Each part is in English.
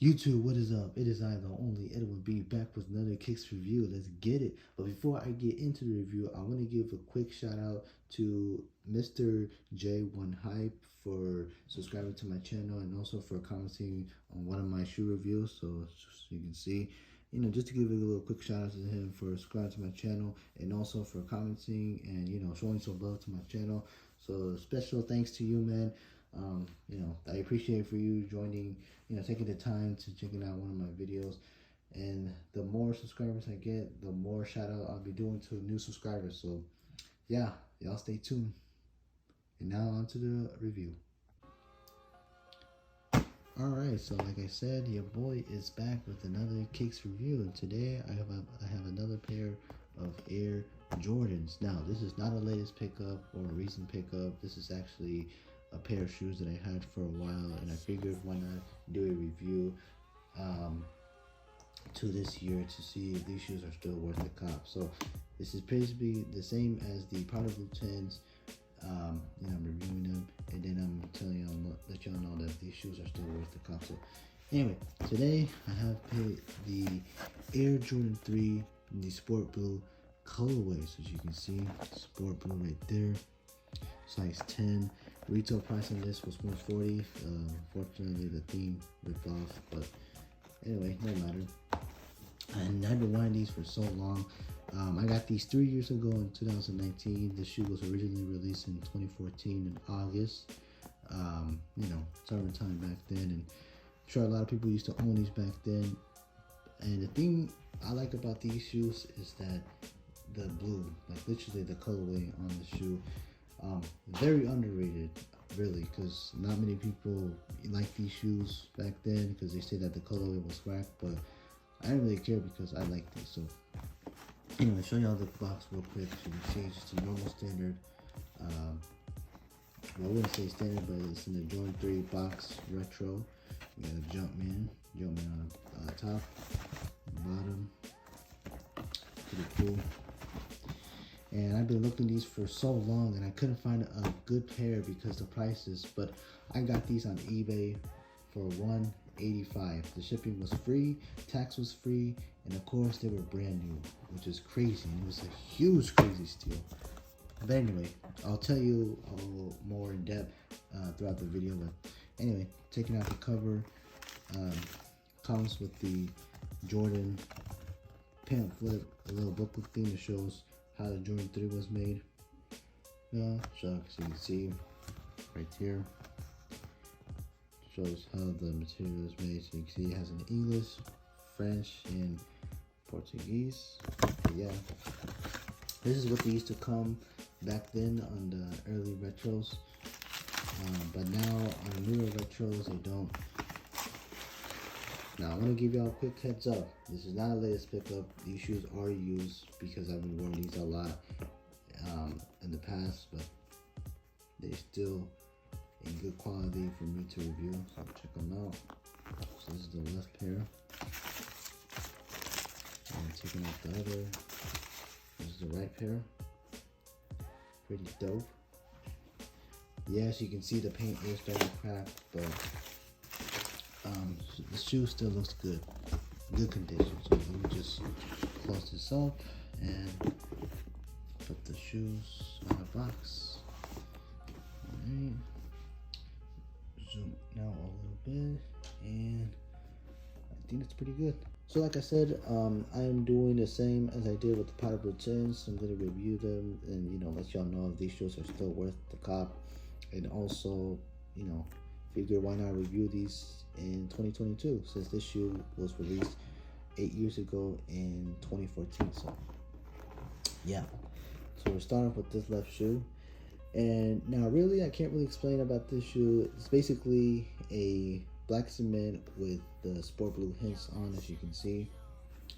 YouTube, what is up? It is I, the only EdwinB, back with another Kicks review. Let's get it. But before I get into the review, I want to give a quick shout out to Mr. J1 Hype for subscribing to my channel and also for commenting on one of my shoe reviews. So you can see, just to give a little quick shout out to him for subscribing to my channel and also for commenting and, showing some love to my channel. So special thanks to you, man. I appreciate for you joining, taking the time to checking out one of my videos. And the more subscribers I get, the more shout out I'll be doing to new subscribers. So yeah, y'all stay tuned. And now on to the review. Alright, so like I said, your boy is back with another Kicks review. And today I have another pair of Air Jordans. Now, this is not a latest pickup or a recent pickup. This is actually a pair of shoes that I had for a while, and I figured why not do a review to this year to see if these shoes are still worth the cop. So this is basically the same as the Powder Blue 10s. I'm reviewing them, and then I'm telling y'all, let y'all know that these shoes are still worth the cop. So anyway, today I have picked the Air Jordan 3 in the Sport Blue colorways. As you can see, Sport Blue right there, size 10. Retail price on this was $140. Unfortunately, the theme ripped off, but anyway, no matter. And I've been wanting these for so long. I got these 3 years ago in 2019. The shoe was originally released in 2014 in August. Summertime back then, and I'm sure a lot of people used to own these back then. And the thing I like about these shoes is that the blue, like literally the colorway on the shoe, very underrated, really, because not many people like these shoes back then because they say that the colorway was whack, but I didn't really care because I like these. So anyway, show y'all the box real quick. So you can see it's just a normal standard, well, I wouldn't say standard, but it's in the Jordan 3 box retro. You got a Jumpman on the top, bottom, pretty cool. And I've been looking these for so long, and I couldn't find a good pair because the prices. But I got these on eBay for $185. The shipping was free, tax was free, and of course they were brand new, which is crazy. And it was a huge, crazy steal. But anyway, I'll tell you all more in depth throughout the video. But anyway, taking out the cover, comes with the Jordan pamphlet, a little booklet thing that shows how the Jordan 3 was made. So you can see right here, shows how the material was made. So you can see it has an English, French, and Portuguese. Yeah, this is what they used to come back then on the early retros. But now on newer retros, they don't. Now, I want to give y'all a quick heads up. This is not a latest pickup. These shoes are used because I've been wearing these a lot in the past, but they're still in good quality for me to review. So check them out. So this is the left pair. And taking out the other. This is the right pair. Pretty dope. Yes, you can see the paint is starting to crack, but the shoe still looks good, good condition. So let me just close this up and put the shoes on the box. Alright, zoom now a little bit, and I think it's pretty good. So like I said, I am doing the same as I did with the Powder Blue 10s. I'm going to review them and let y'all know if these shoes are still worth the cop, and also figure why not review these in 2022, since this shoe was released 8 years ago in 2014. So yeah, so we're starting with this left shoe. And now really I can't really explain about this shoe. It's basically a black cement with the Sport Blue hints on, as you can see.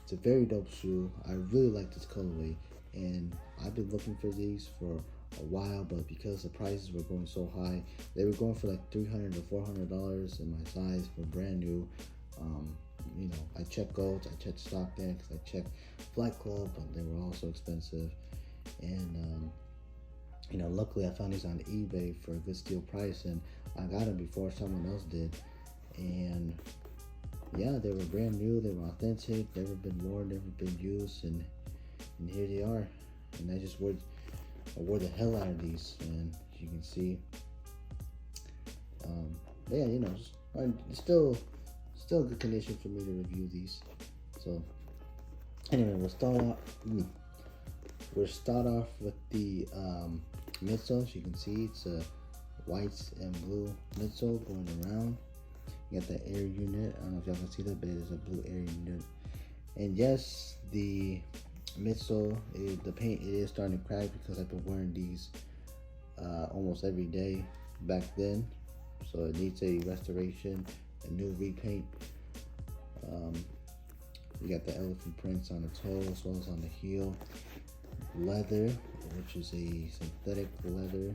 It's a very dope shoe. I really like this colorway, and I've been looking for these for a while, but because the prices were going so high, they were going for like $300 to $400 in my size for brand new. I checked Goats, I checked StockX, I checked Flight Club, but they were all so expensive. And luckily I found these on eBay for a good steal price, and I got them before someone else did. And yeah, they were brand new, they were authentic, never been worn, never been used, and here they are. And I wore the hell out of these, and as you can see. Yeah, you know, it's still good condition for me to review these. So anyway, we'll start off with the midsole. As you can see, it's a white and blue midsole going around. You got the air unit. I don't know if y'all can see that, but there's a blue air unit. And yes, the midsole, the paint, it is starting to crack because I've been wearing these almost every day back then. So it needs a restoration, a new repaint. You got the elephant prints on the toe as well as on the heel. Leather, which is a synthetic leather,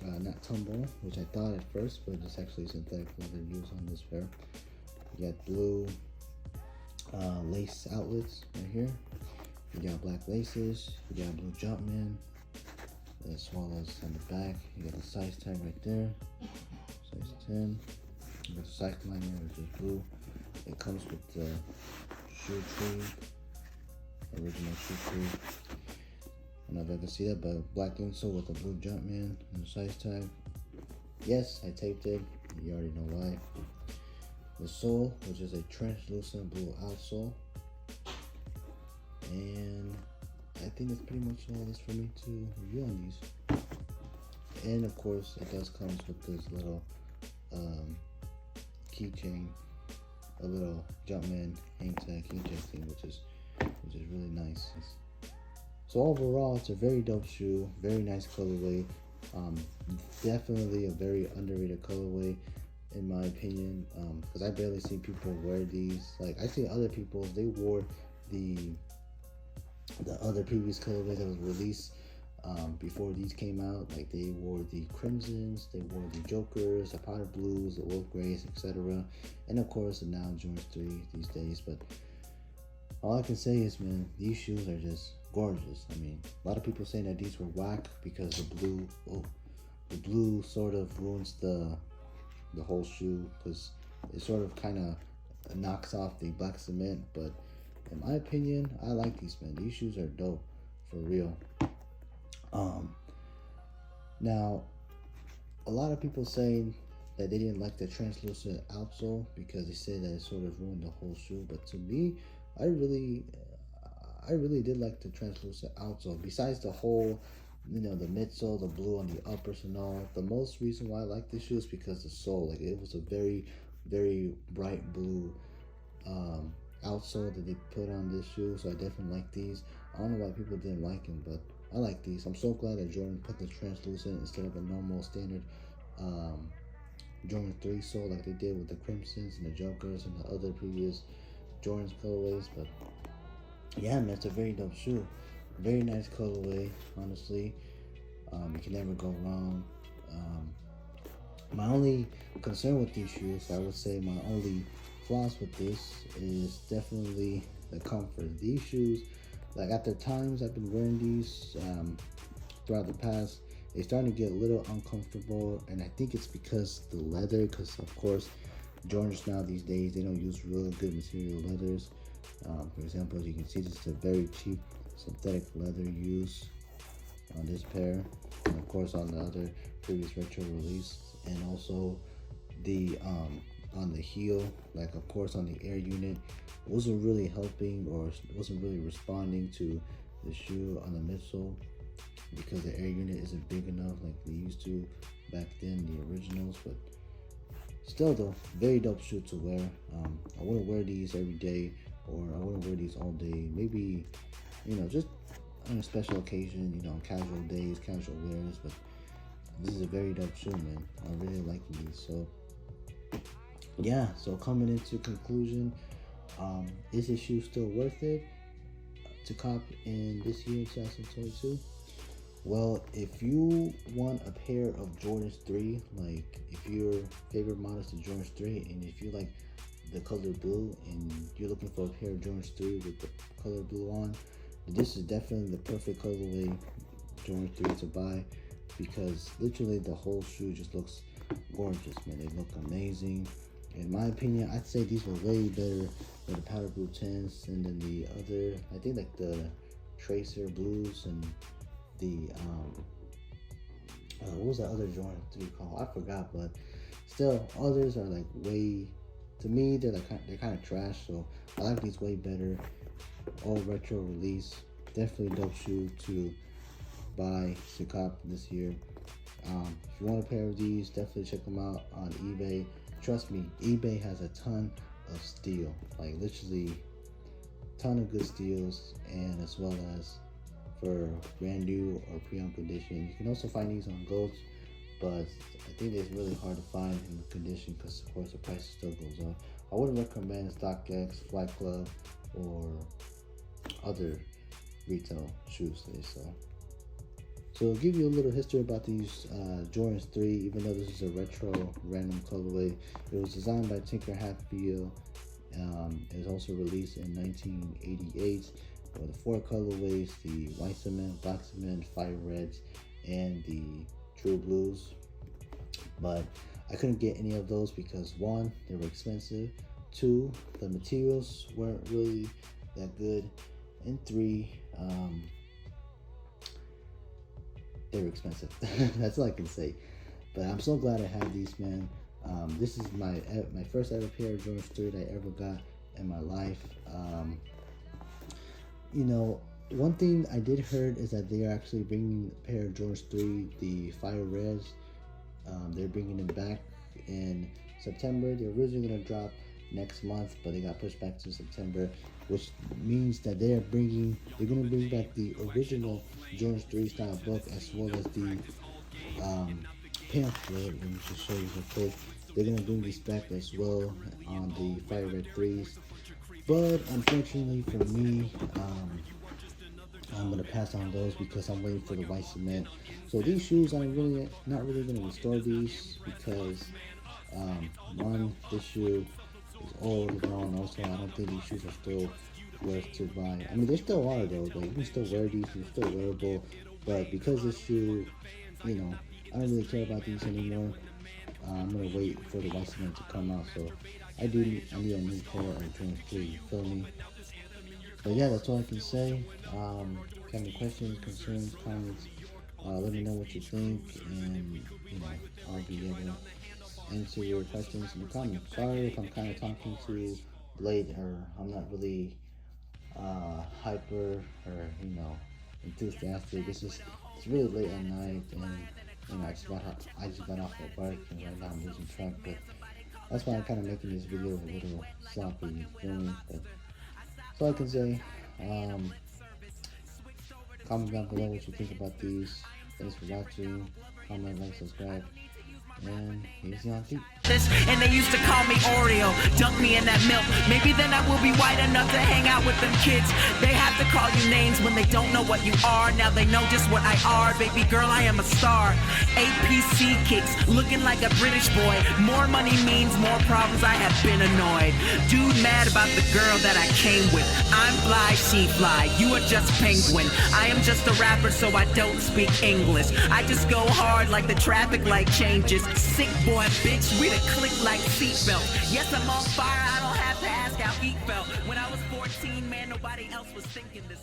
not tumble, which I thought at first, but it's actually synthetic leather used on this pair. You got blue lace outlets right here. You got black laces. You got blue Jumpman, as well as on the back. You got the size tag right there, size 10. You got the side liner, which is blue. It comes with the shoe tree, original shoe tree. I don't know if I can see that, but black insole with the blue Jumpman and the size tag. Yes, I taped it. You already know why. The sole, which is a translucent blue outsole. And I think that's pretty much all this for me to review on these. And of course, it does come with this little keychain, a little Jumpman hang tag keychain thing, which is really nice. So overall, it's a very dope shoe, very nice colorway. Definitely a very underrated colorway, in my opinion, because I barely see people wear these. Like, I see other people, they wore the other previous colorways that was released before these came out. Like, they wore the crimsons, they wore the jokers, the powder blues, the wolf grays, etc. And of course, the now Jordans 3 these days. But all I can say is, man, these shoes are just gorgeous. I mean, a lot of people saying that these were whack because the blue sort of ruins the whole shoe, because it sort of kind of knocks off the black cement. But in my opinion, I like these, man. These shoes are dope, for real. Now, a lot of people saying that they didn't like the translucent outsole because they said that it sort of ruined the whole shoe. But to me, I really did like the translucent outsole. Besides the whole, you know, the midsole, the blue on the uppers and all. The most reason why I like this shoe is because the sole. Like, it was a very, very bright blue outsole that they put on this shoe. So I definitely like these. I don't know why people didn't like them, but I like these. I'm so glad that Jordan put the translucent instead of a normal standard Jordan 3 sole like they did with the crimsons and the jokers and the other previous Jordan's colorways. But yeah, man, it's a very dope shoe. Very nice colorway, honestly. You can never go wrong. My only concern with these shoes, I would say my only flaws with this is definitely the comfort. These shoes, like, at the times I've been wearing these throughout the past, they're starting to get a little uncomfortable, and I think it's because the leather, because of course Jordans now these days, they don't use really good material leathers. For example, as you can see, this is a very cheap synthetic leather used on this pair, and of course on the other previous retro release. And also the on the heel, like, of course on the air unit, wasn't really helping or wasn't really responding to the shoe on the midsole, because the air unit isn't big enough like they used to back then, the originals. But still though, very dope shoe to wear. I wouldn't wear these every day, or I wouldn't wear these all day. Maybe, you know, just on a special occasion, you know, casual days, casual wears. But this is a very dope shoe, man. I really like these. So yeah, so coming into conclusion, is this shoe still worth it to cop in this year, 2022? Well, if you want a pair of Jordans 3, like if your favorite model is the Jordans 3, and if you like the color blue and you're looking for a pair of Jordans 3 with the color blue on, this is definitely the perfect colorway Jordans 3 to buy, because literally the whole shoe just looks gorgeous, man. They look amazing. In my opinion, I'd say these were way better than the powder blue tints, and then the other, I think like the Tracer blues and the what was that other Jordan 3 called? I forgot, but still, others are like way, to me, they're kind of trash. So I like these way better. All retro release, definitely dope shoe to buy to cop this year. If you want a pair of these, definitely check them out on eBay. Trust me, eBay has a ton of steal, like literally ton of good steals, and as well as for brand new or pre-owned condition. You can also find these on Goats, but I think it's really hard to find in the condition because of course the price still goes up. I wouldn't recommend StockX, Flight Club, or other retail shoes they sell. So I'll give you a little history about these Jordans 3, even though this is a retro random colorway. It was designed by Tinker Hatfield. It was also released in 1988 with the 4 colorways: the white cement, black cement, fire reds, and the true blues. But I couldn't get any of those because 1, they were expensive, 2, the materials weren't really that good, and 3, they were expensive. That's all I can say. But I'm so glad I have these, man. This is my first ever pair of Jordans 3 that I ever got in my life. You know, one thing I did heard is that they are actually bringing a pair of Jordans 3, the Fire Reds. They're bringing them back in September. They're originally gonna drop next month, but they got pushed back to September, which means that they're gonna bring back the original Jordans 3 style book, as well as the pamphlet. Let me just show you real quick. They're gonna bring this back as well on the Fire Red 3s. But unfortunately for me, I'm gonna pass on those because I'm waiting for the white cement. So these shoes, I'm not really gonna restore these because 1, this shoe is old and grown. Also, I don't think these shoes are still worth to buy. I mean, they still are though. Like, you can still wear these; they're still wearable. But because this shoe, you know, I don't really care about these anymore. I'm gonna wait for the white cement to come out. So I need a new pair of Jordans 3. You feel me? But yeah, that's all I can say. If you have any questions, concerns, comments, let me know what you think, and you know, I'll be able to answer your questions in the comments. Sorry if I'm kind of talking too late, or I'm not really hyper or enthusiastic. It's really late at night, and I just got off at work, and right now I'm losing track. But that's why I'm kind of making this video a little sloppy, you feel me? But that's all I can say. Comment down below what you think about these. Thanks for watching. Comment, like, subscribe, and here's the feet. And they used to call me Oreo, dunk me in that milk. Maybe then I will be white enough to hang out with them kids. They have to call you names when they don't know what you are. Now they know just what I are. Baby girl, I am a star. APC kicks, looking like a British boy. More money means more problems, I have been annoyed. Dude mad about the girl that I came with. I'm fly, she fly, you are just penguin. I am just a rapper, so I don't speak English. I just go hard like the traffic light changes. Sick boy, bitch, we the click like seatbelt. Yes, I'm on fire, I don't have to ask how he felt. When I was 14, man, nobody else was thinking this.